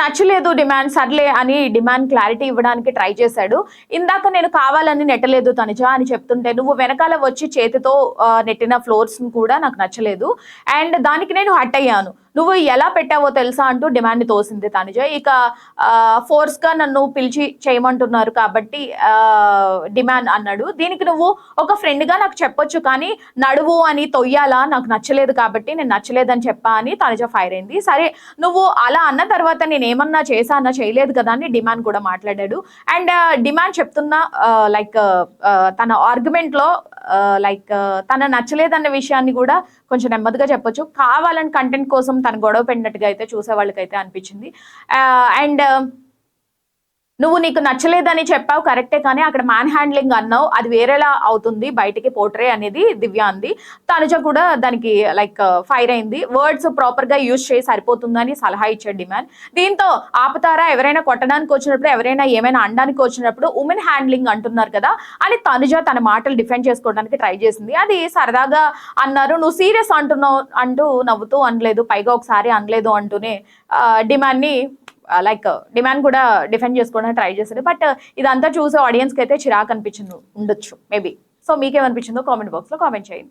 నచ్చలేదు డిమాండ్, సర్లే అని డిమాండ్ క్లారిటీ ఇవ్వడానికి ట్రై చేశాడు. ఇందాక నేను కావాలని నెట్టలేదు తనుజ అని చెప్తుంటే, నువ్వు వెనకాల వచ్చి చేతితో నెట్టిన ఫ్లోర్స్ కూడా నాకు నచ్చలేదు, అండ్ దానికి నేను హట్ అయ్యాను, నువ్వు ఎలా పెట్టావో తెలుసా అంటూ డిమాండ్ని తోసింది తనుజ. ఇక ఫోర్స్గా నన్ను పిలిచి చేయమంటున్నారు కాబట్టి డిమాండ్ అన్నాడు. దీనికి నువ్వు ఒక ఫ్రెండ్గా నాకు చెప్పొచ్చు, కానీ నడువు అని తొయ్యాలా, నాకు నచ్చలేదు కాబట్టి నేను నచ్చలేదని చెప్పా అని తనుజ ఫైర్ అయింది. సరే నువ్వు అలా అన్న తర్వాత నేను ఏమన్నా చేశానా, చేయలేదు కదా అని డిమాండ్ కూడా మాట్లాడాడు. అండ్ డిమాండ్ చెప్తున్న లైక్ తన ఆర్గ్యుమెంట్లో లైక్ తన నచ్చలేదన్న విషయాన్ని కూడా కొంచెం నెమ్మదిగా చెప్పొచ్చు. కావాలని కంటెంట్ కోసం తను గొడవ పెట్టినట్టుగా అయితే చూసే వాళ్ళకైతే అనిపించింది. అండ్ నువ్వు నీకు నచ్చలేదని చెప్పావు కరెక్టే, కానీ అక్కడ మ్యాన్ హ్యాండ్లింగ్ అన్నావు, అది వేరేలా అవుతుంది బయటికి పోర్ట్రే అనేది దివ్య అంది. తనుజ కూడా దానికి లైక్ ఫైర్ అయింది. వర్డ్స్ ప్రాపర్ గా యూజ్ చేసి సరిపోతుందని సలహా ఇచ్చాడు డిమాండ్. దీంతో ఆపుతారా, ఎవరైనా కొట్టడానికి వచ్చినప్పుడు, ఎవరైనా ఏమైనా అనడానికి వచ్చినప్పుడు ఉమెన్ హ్యాండ్లింగ్ అంటున్నారు కదా అని తనుజ తన మాటలు డిఫెండ్ చేసుకోవడానికి ట్రై చేసింది. అది సరదాగా అన్నారు, నువ్వు సీరియస్ అంటున్నావు అంటూ నవ్వుతూ అనలేదు, పైగా ఒకసారి అనలేదు అంటూనే డిమాండ్ని లైక్ డిమాండ్ కూడా డిఫెండ్ చేసుకోవడానికి ట్రై చేశారు. బట్ ఇదంతా చూసే ఆడియన్స్కి అయితే చిరాకు అనిపించింది ఉండొచ్చు మేబీ. సో మీకేమనిపించిందో కామెంట్ బాక్స్లో కామెంట్ చేయండి.